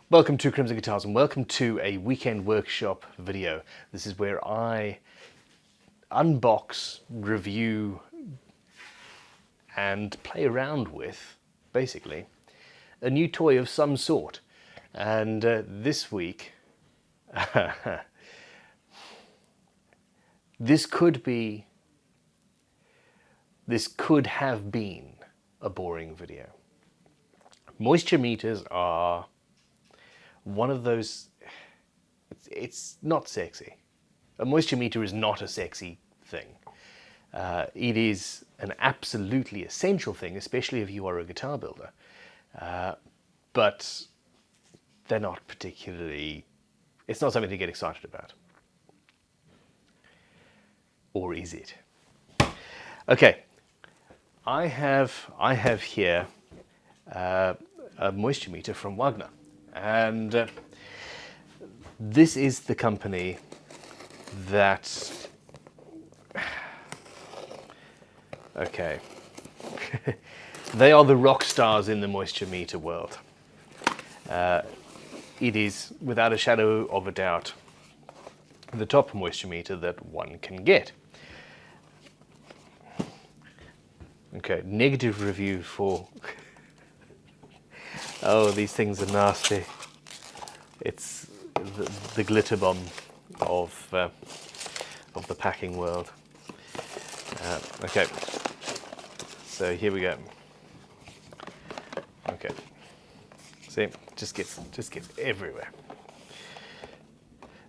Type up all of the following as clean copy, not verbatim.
Welcome to Crimson Guitars and welcome to a weekend workshop video. This is where I unbox, review and play around with, basically, a new toy of some sort. And this week, this could have been a boring video. Moisture meters are one of those, it's not sexy. A moisture meter is not a sexy thing. It is an absolutely essential thing, especially if you are a guitar builder. But they're not particularly, it's not something to get excited about. Or is it? Okay, I have here a moisture meter from Wagner. And this is the company that, okay, they are the rock stars in the moisture meter world. It is, without a shadow of a doubt, the top moisture meter that one can get. Okay, negative review for... Oh, these things are nasty. It's the glitter bomb of the packing world. Okay, so here we go. Okay, see, just gets everywhere.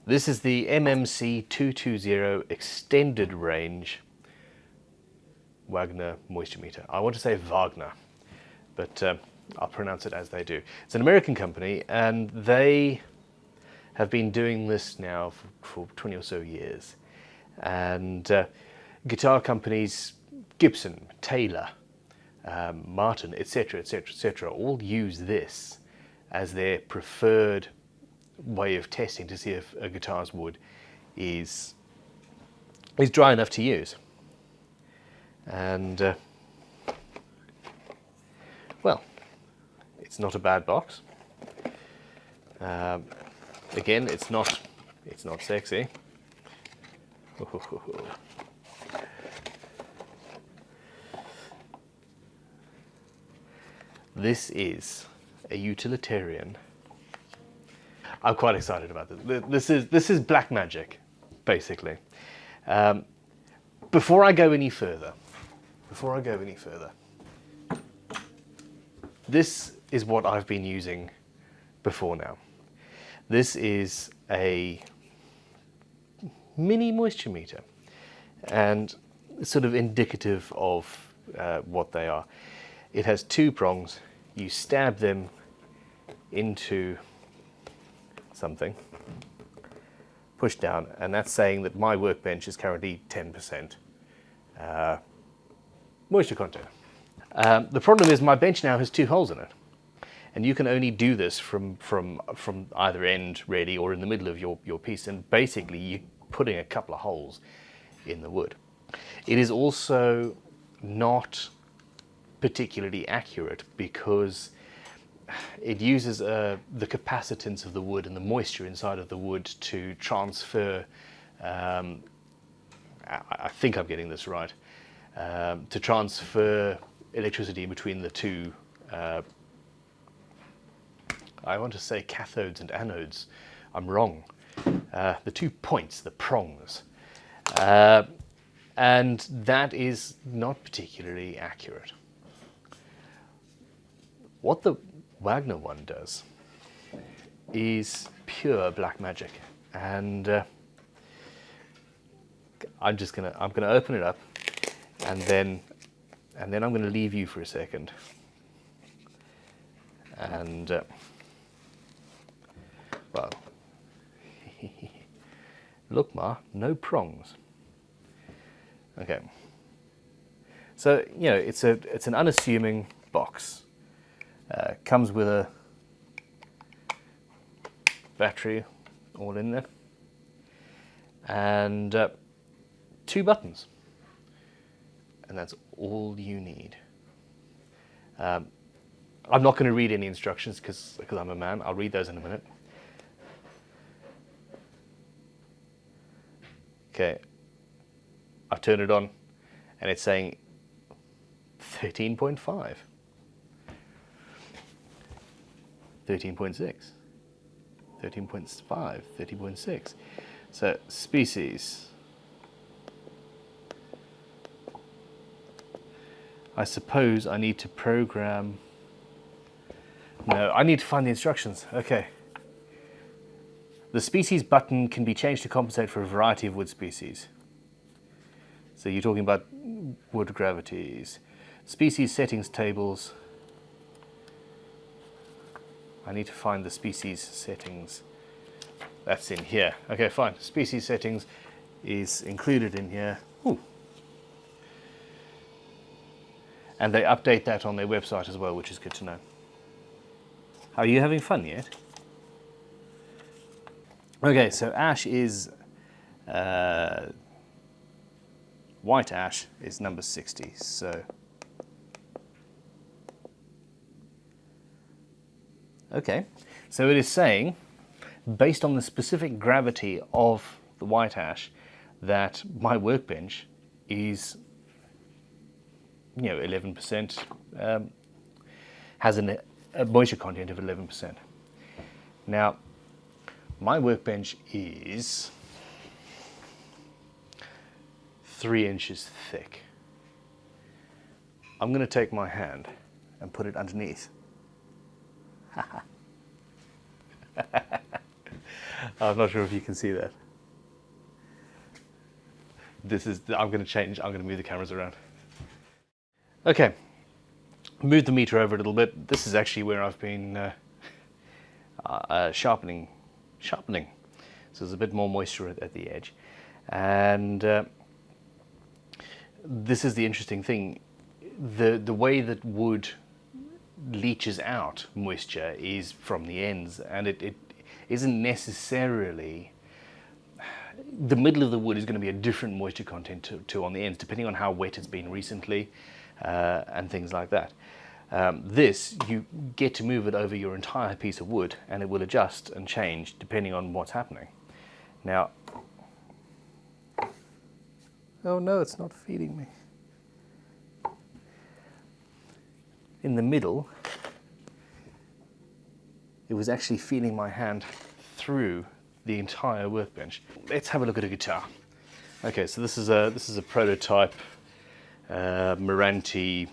This is the MMC220 extended range Wagner moisture meter. I want to say Wagner, but I'll pronounce it as they do. It's an American company, and they have been doing this now for 20 or so years. And guitar companies, Gibson, Taylor, Martin, etc., etc., etc., all use this as their preferred way of testing to see if a guitar's wood is dry enough to use. And well, it's not a bad box. Again, it's not sexy. This is a utilitarian. I'm quite excited about this. This is black magic, basically. Before I go any further, this is what I've been using before now. This is a mini moisture meter, and it's sort of indicative of what they are. It has two prongs. You stab them into something, push down, and that's saying that my workbench is currently 10% moisture content. The problem is my bench now has two holes in it, and you can only do this from either end, really, or in the middle of your piece, and basically you're putting a couple of holes in the wood. It is also not particularly accurate because it uses the capacitance of the wood and the moisture inside of the wood to transfer, I think I'm getting this right, to transfer electricity between the two, I want to say cathodes and anodes. I'm wrong. The 2 points, the prongs. And that is not particularly accurate. What the Wagner one does is pure black magic. And I'm gonna open it up, and then I'm going to leave you for a second. And, well, look, Ma, no prongs. Okay. So, you know, it's an unassuming box. Comes with a battery all in there. And 2 buttons. And that's all you need. I'm not going to read any instructions because I'm a man. I'll read those in a minute. Okay, I've turned it on and it's saying 13.5, 13.6, 13.5, 13.6. So species. I suppose I need to program. No, I need to find the instructions. Okay. The species button can be changed to compensate for a variety of wood species. So you're talking about wood gravities. Species settings tables. I need to find the species settings. That's in here. Okay, fine. Species settings is included in here. Ooh. And they update that on their website as well, which is good to know. Are you having fun yet? Okay, so ash is, white ash is number 60, so. Okay, so it is saying, based on the specific gravity of the white ash, that my workbench is, 11%, has a moisture content of 11%. Now, my workbench is 3 inches thick. I'm going to take my hand and put it underneath. I'm not sure if you can see that. I'm going to move the cameras around. Okay, move the meter over a little bit. This is actually where I've been sharpening. So there's a bit more moisture at the edge. And this is the interesting thing. The way that wood leaches out moisture is from the ends, and it isn't necessarily, the middle of the wood is going to be a different moisture content to on the ends, depending on how wet it's been recently and things like that. This, you get to move it over your entire piece of wood and it will adjust and change depending on what's happening. Now, oh no, it's not feeding me. In the middle, it was actually feeding my hand through the entire workbench. Let's have a look at a guitar. Okay, so this is a prototype Meranti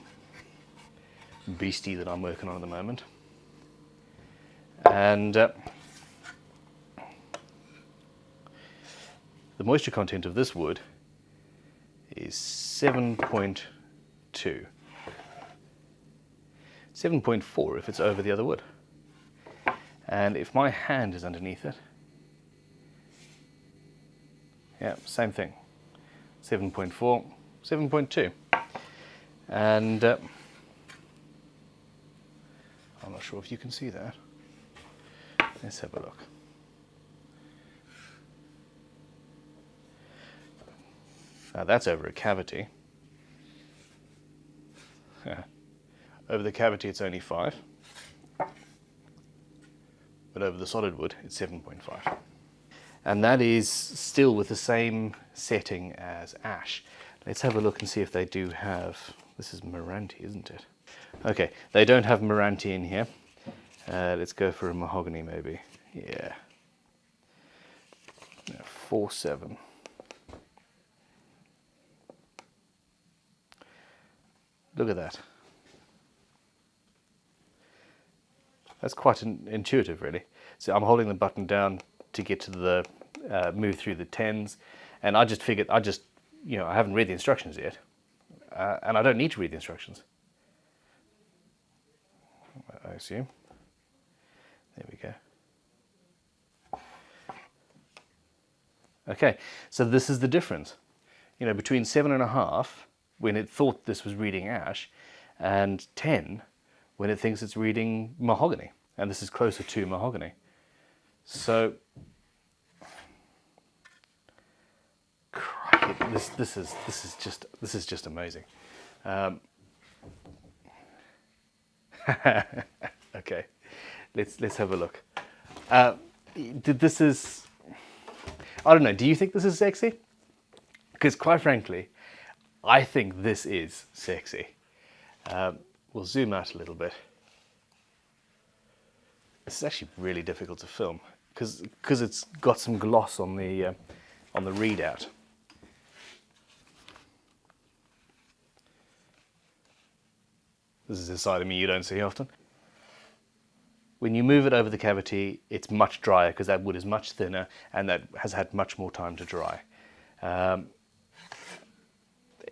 beastie that I'm working on at the moment, and the moisture content of this wood is 7.2, 7.4 if it's over the other wood, and if my hand is underneath it, yeah, same thing, 7.4, 7.2, and I'm not sure if you can see that. Let's have a look. Now that's over a cavity. Over the cavity it's only 5, but over the solid wood it's 7.5. And that is still with the same setting as ash. Let's have a look and see if they do have, this is Meranti, isn't it? Okay, they don't have Meranti in here. Let's go for a mahogany maybe. Yeah. 4.7. Look at that. That's quite intuitive, really. So I'm holding the button down to get to the move through the 10s, and I just figured I haven't read the instructions yet, and I don't need to read the instructions, I assume. There we go. Okay, so this is the difference, between 7.5 when it thought this was reading ash, and 10 when it thinks it's reading mahogany, and this is closer to mahogany. So, crikey, this is just amazing. Okay, let's have a look. This is, I don't know. Do you think this is sexy? Because quite frankly, I think this is sexy. We'll zoom out a little bit. This is actually really difficult to film because it's got some gloss on the readout. This is a side of me you don't see often. When you move it over the cavity, it's much drier because that wood is much thinner and that has had much more time to dry.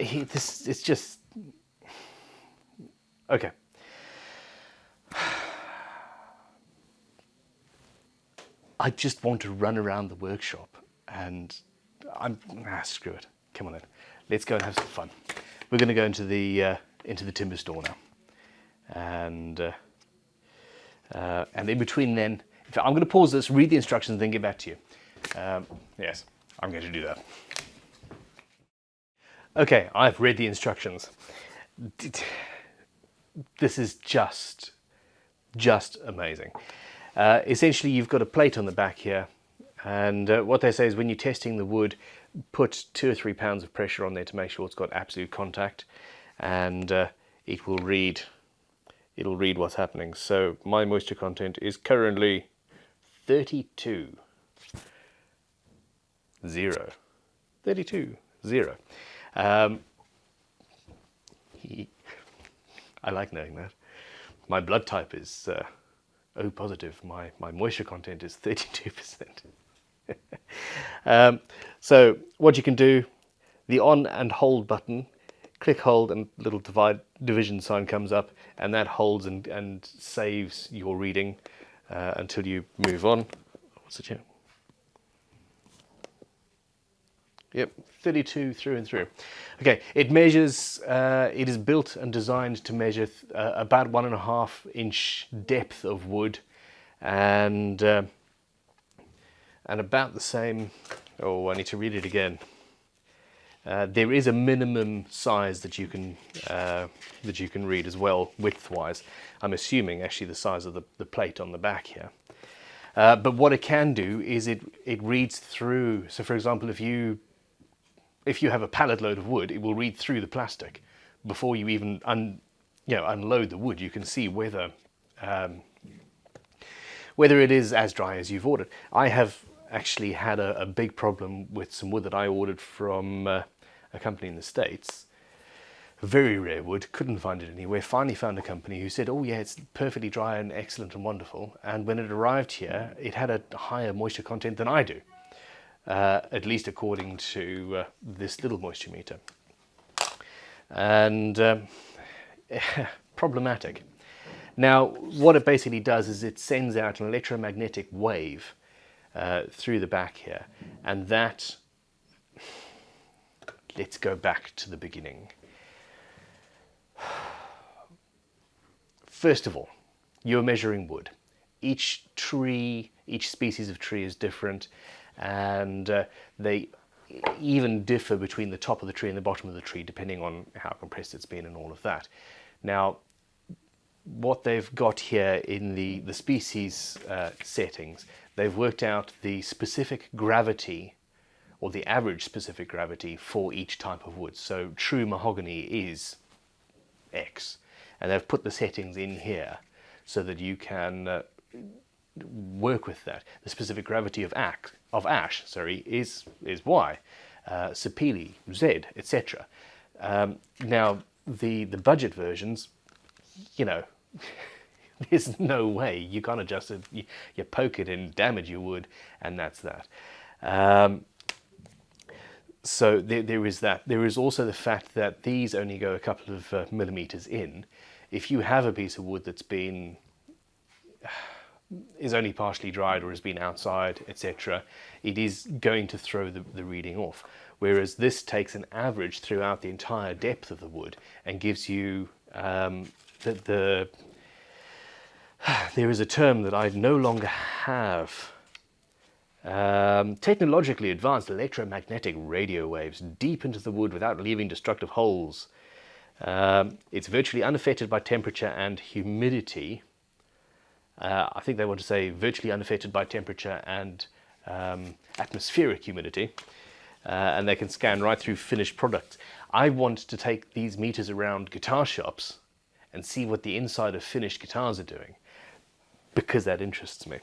It's just okay. I just want to run around the workshop and screw it. Come on in. Let's go and have some fun. We're going to go into the timber store now. And in between then, I'm going to pause this, read the instructions, and then get back to you. Yes, I'm going to do that. Okay, I've read the instructions. This is just amazing. Essentially, you've got a plate on the back here, and what they say is when you're testing the wood, put 2 or 3 pounds of pressure on there to make sure it's got absolute contact, and it will read. It'll read what's happening. So my moisture content is currently 32.0. 32.0. I like knowing that. My blood type is O positive. My moisture content is 32%. So what you can do, the on and hold button, click hold and little division sign comes up, and that holds and saves your reading until you move on. What's it here? Yep, 32 through and through. Okay, it measures, it is built and designed to measure about 1.5 inch depth of wood, and about the same, oh, I need to read it again. There is a minimum size that you can read as well, width-wise. I'm assuming actually the size of the plate on the back here. But what it can do is it reads through. So, for example, if you have a pallet load of wood, it will read through the plastic before you even unload the wood. You can see whether it is as dry as you've ordered. I have actually had a big problem with some wood that I ordered from a company in the States. Very rare wood, couldn't find it anywhere. Finally found a company who said, oh yeah, it's perfectly dry and excellent and wonderful. And when it arrived here, it had a higher moisture content than I do, at least according to this little moisture meter. And problematic. Now, what it basically does is it sends out an electromagnetic wave through the back here, and that, let's go back to the beginning. First of all, you're measuring wood. Each species of tree is different, and they even differ between the top of the tree and the bottom of the tree, depending on how compressed it's been and all of that. Now, what they've got here in the species settings, they've worked out the specific gravity, or the average specific gravity for each type of wood. So true mahogany is X, and they've put the settings in here so that you can work with that. The specific gravity of ash, is Y, sapele, Z, etc. Now the budget versions, there's no way you can't adjust it. You poke it and damage your wood, and that's that. So there is that. There is also the fact that these only go a couple of millimeters in. If you have a piece of wood that's is only partially dried or has been outside, etc., it is going to throw the reading off. Whereas this takes an average throughout the entire depth of the wood and gives you there is a term that I no longer have. Technologically advanced electromagnetic radio waves deep into the wood without leaving destructive holes. It's virtually unaffected by temperature and humidity. I think they want to say virtually unaffected by temperature and atmospheric humidity. And they can scan right through finished products. I want to take these meters around guitar shops and see what the inside of finished guitars are doing, because that interests me.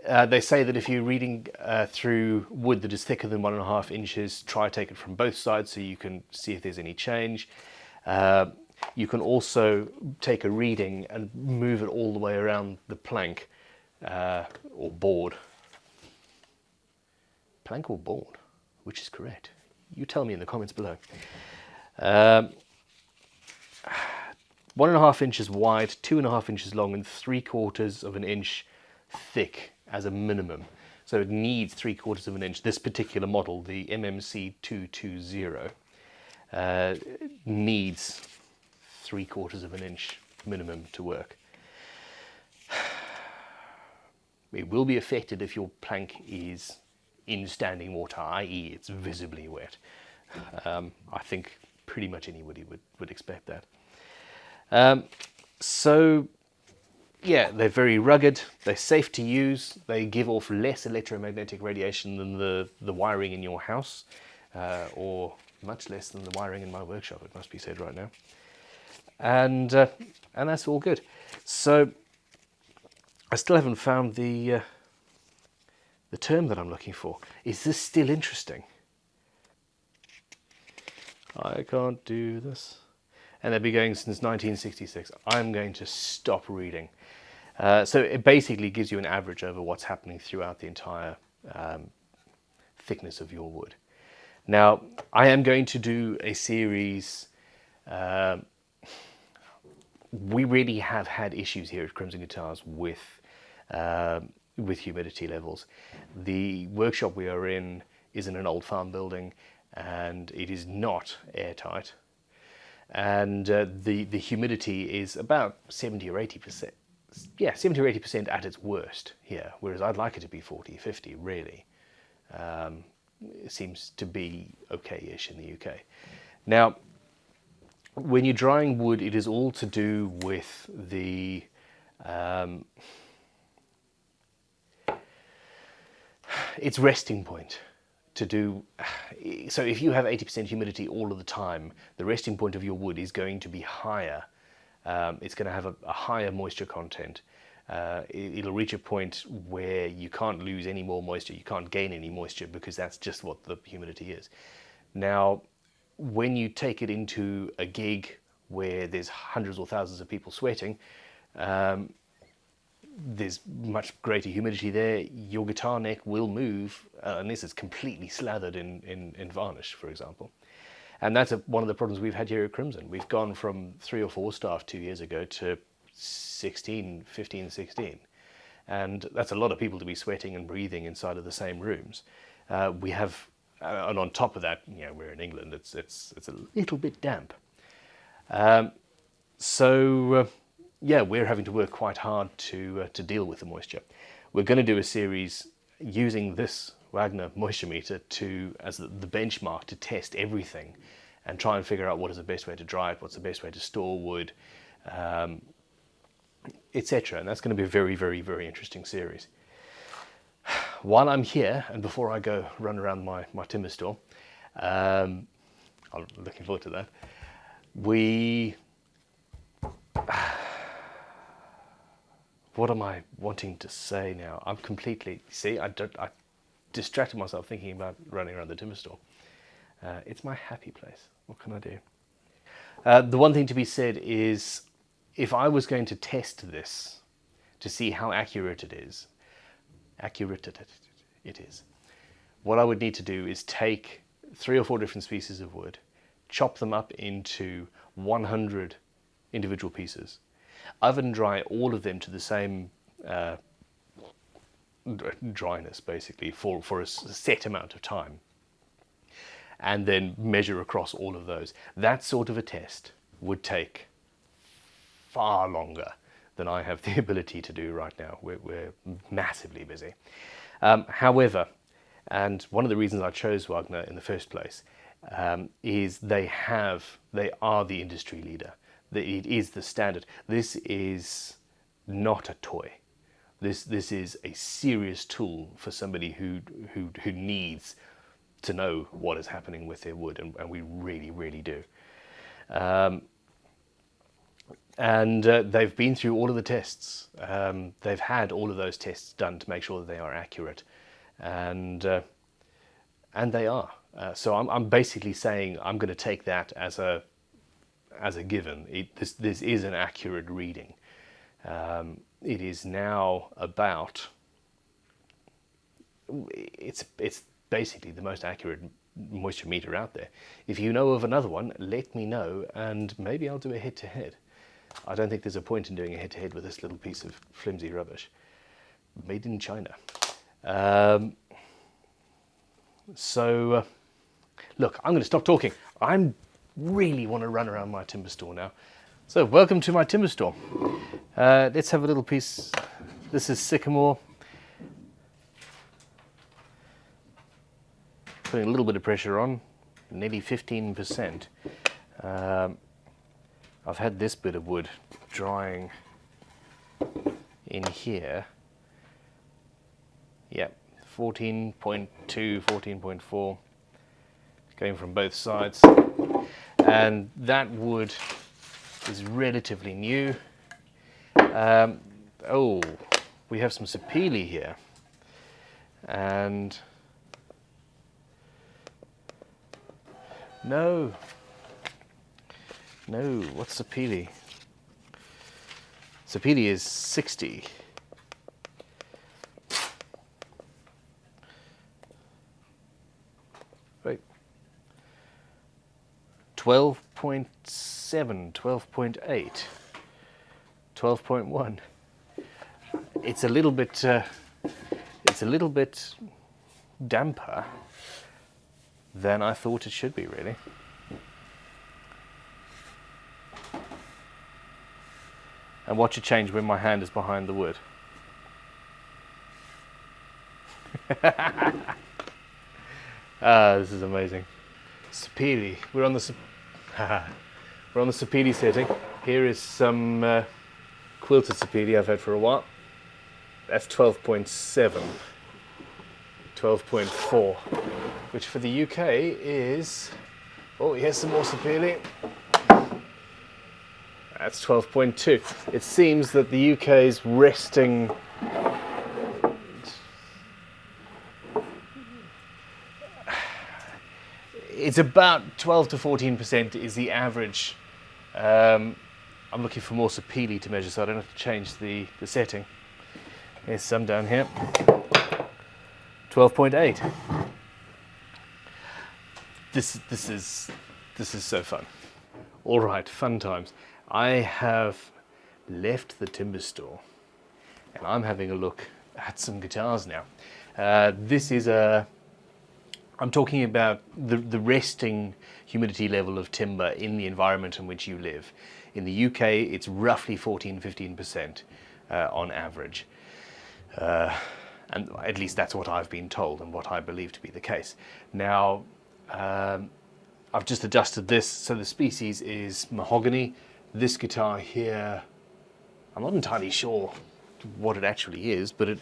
They say that if you're reading through wood that is thicker than 1.5 inches, try take it from both sides so you can see if there's any change. You can also take a reading and move it all the way around the plank or board. Plank or board? Which is correct? You tell me in the comments below. 1.5 inches wide, 2.5 inches long, and 3/4 of an inch thick as a minimum. So it needs 3/4 of an inch. This particular model, the MMC220, needs 3/4 of an inch minimum to work. It will be affected if your plank is in standing water, i.e. it's visibly wet. I think pretty much anybody would expect that. So yeah, they're very rugged, they're safe to use, they give off less electromagnetic radiation than the wiring in your house, or much less than the wiring in my workshop, it must be said right now. And that's all good. So I still haven't found the term that I'm looking for. Is this still interesting? I can't do this. And they've been going since 1966. I'm going to stop reading. So it basically gives you an average over what's happening throughout the entire thickness of your wood. Now, I am going to do a series. We really have had issues here at Crimson Guitars with humidity levels. The workshop we are in is in an old farm building, and it is not airtight. And the humidity is about 70 or 80%. Yeah, 70 or 80% at its worst here, whereas I'd like it to be 40, 50, really. It seems to be okay-ish in the UK. Now, when you're drying wood, it is all to do with the its resting point. So if you have 80% humidity all of the time, the resting point of your wood is going to be higher. It's going to have a higher moisture content. It'll reach a point where you can't lose any more moisture, you can't gain any moisture, because that's just what the humidity is. Now, when you take it into a gig where there's hundreds or thousands of people sweating, there's much greater humidity there. Your guitar neck will move unless it's completely slathered in varnish, for example. And that's one of the problems we've had here at Crimson. We've gone from 3 or 4 staff 2 years ago to 15, 16. And that's a lot of people to be sweating and breathing inside of the same rooms. We have, and on top of that, you know, we're in England, it's a little bit damp. Yeah, we're having to work quite hard to deal with the moisture. We're going to do a series using this Wagner Moisture Meter as the benchmark to test everything and try and figure out what is the best way to dry it, what's the best way to store wood, etc. And that's going to be a very, very, very interesting series. While I'm here, and before I go run around my timber store, I'm looking forward to that, what am I wanting to say now? I'm completely, see, I distracted myself thinking about running around the timber store. It's my happy place. What can I do? The one thing to be said is, if I was going to test this to see how accurate it is, what I would need to do is take 3 or 4 different species of wood, chop them up into 100 individual pieces, oven dry all of them to the same dryness, basically, for a set amount of time, and then measure across all of those. That sort of a test would take far longer than I have the ability to do right now. We're massively busy. However, and one of the reasons I chose Wagner in the first place is they are the industry leader. It is the standard. This is not a toy. This is a serious tool for somebody who needs to know what is happening with their wood, and we really, really do. They've been through all of the tests. They've had all of those tests done to make sure that they are accurate, and they are. So I'm basically saying I'm going to take that as a given. This is an accurate reading. It is now about. It's basically the most accurate moisture meter out there. If you know of another one, let me know, and maybe I'll do a head-to-head. I don't think there's a point in doing a head-to-head with this little piece of flimsy rubbish. Made in China. Look, I'm going to stop talking. I really want to run around my timber store now. So, welcome to my timber store. Let's have a little piece. This is sycamore. Putting a little bit of pressure on, nearly 15%. I've had this bit of wood drying in here. Yep, 14.2, 14.4, going from both sides. And that wood is relatively new. Oh, we have some sapele here. And no, what's sapele? Sapele is 60. Right. 12.7, 12.8, 12.1. It's a little bit damper than I thought it should be, really. And watch it change when my hand is behind the wood. This is amazing. Sapele. We're on the sapele setting. Here is some quilted sapele I've had for a while. That's 12.7, 12.4, which for the UK is. Oh, here's some more sapele. That's 12.2. It seems that the UK is resting. It's about 12 to 14% is the average. I'm looking for more sapele to measure, so I don't have to change the setting. There's some down here. 12.8. This is so fun. All right, fun times. I have left the timber store and I'm having a look at some guitars now. I'm talking about the resting humidity level of timber in the environment in which you live. In the UK, it's roughly 14-15% on average. And at least that's what I've been told and what I believe to be the case. Now, I've just adjusted this, so the species is mahogany. This guitar here, I'm not entirely sure what it actually is, but it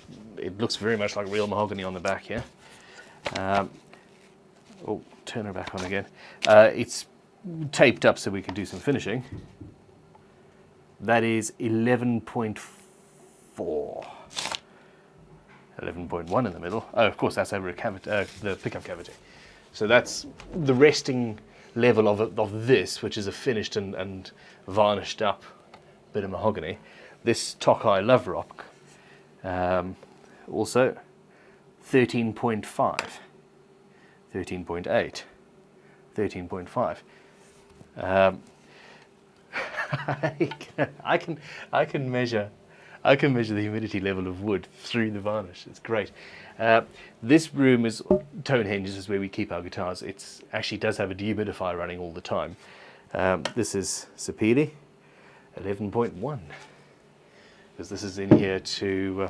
looks very much like real mahogany on the back here. Oh, turn her back on again. It's taped up so we can do some finishing. That is 11.4. 11.1 in the middle. Oh, of course, that's over the pickup cavity. So that's the resting level of this, which is a finished and varnished up bit of mahogany. This Tokai Love Rock, also 13.5, 13.8, 13.5. I can measure the humidity level of wood through the varnish. It's great. This room is tone hinges, is where we keep our guitars. It actually does have a dehumidifier running all the time. This is sapele, 11.1, because this is in here to.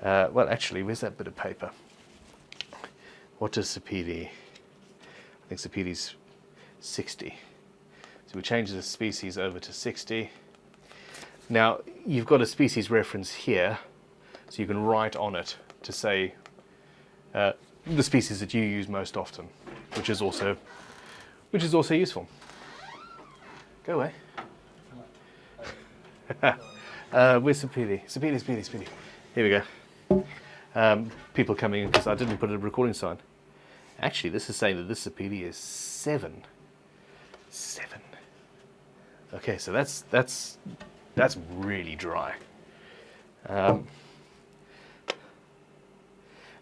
Well, actually, where's that bit of paper? What does sapele? I think Sapedi's 60. So we change the species over to 60. Now, you've got a species reference here, so you can write on it to say the species that you use most often, which is also useful. Go away. Where's Sapedi? Sapedi. Here we go. People coming in because I didn't put a recording sign. Actually, this is saying that this Sapedi is 7. 7. Okay, so that's really dry. And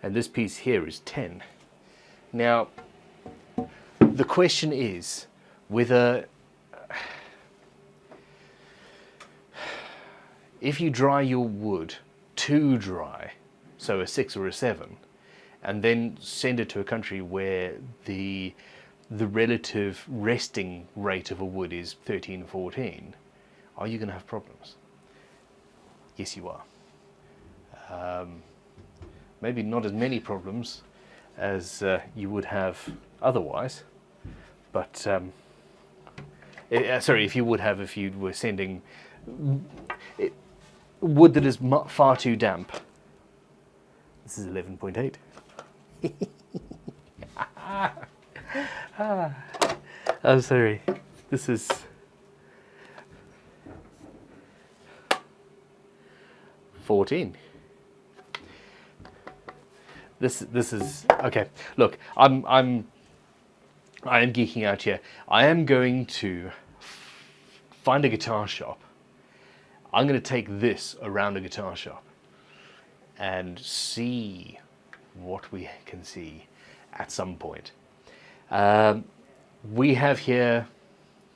this piece here is 10. Now, the question is whether, if you dry your wood too dry, so a 6 or a 7, and then send it to a country where the relative resting rate of a wood is 13, 14, are you going to have problems? Yes, you are. Maybe not as many problems as you would have otherwise, but sorry, if you would have if you were sending wood that is far too damp. This is 11.8. I'm sorry. This is 14. This is okay. Look, I am geeking out here. I am going to find a guitar shop. I'm going to take this around a guitar shop and see what we can see at some point. We have here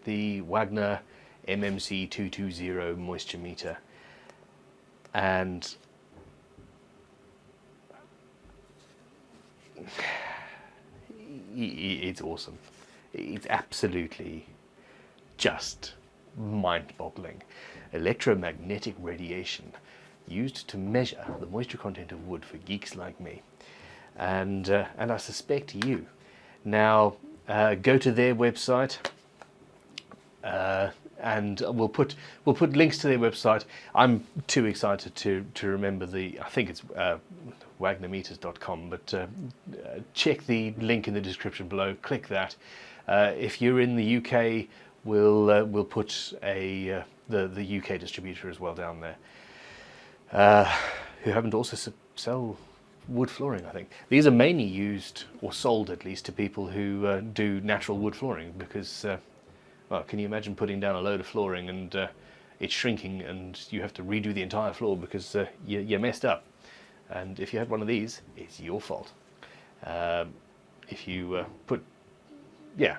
the Wagner MMC220 Moisture Meter, and it's awesome. It's absolutely just mind-boggling. Electromagnetic radiation used to measure the moisture content of wood for geeks like me, and I suspect you. Now, go to their website, and we'll put links to their website. I'm too excited to remember I think it's wagnermeters.com, but check the link in the description below. Click that. If you're in the UK, we'll put the UK distributor as well down there, who happen to also sell wood flooring, I think. These are mainly used, or sold at least, to people who do natural wood flooring, because, well, can you imagine putting down a load of flooring and it's shrinking and you have to redo the entire floor because you messed up? And if you had one of these, it's your fault. If you yeah.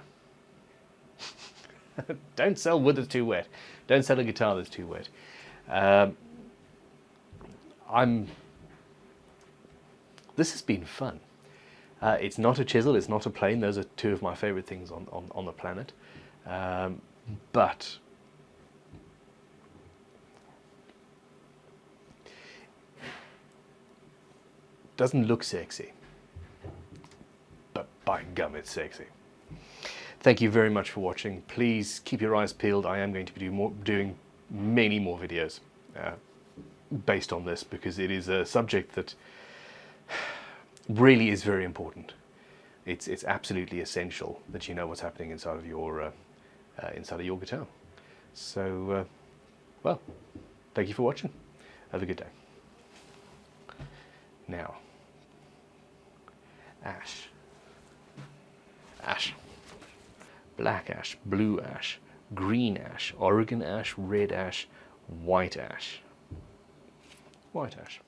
Don't sell wood that's too wet. Don't sell a guitar that's too wet. This has been fun. It's not a chisel, it's not a plane. Those are two of my favorite things on the planet. But doesn't look sexy. But by gum, it's sexy. Thank you very much for watching. Please keep your eyes peeled. I am going to be doing many more videos based on this, because it is a subject that really is very important. It's absolutely essential that you know what's happening inside of your guitar. So, well, thank you for watching. Have a good day. Now, ash. Black ash, blue ash, green ash, Oregon ash, red ash, white ash. White ash.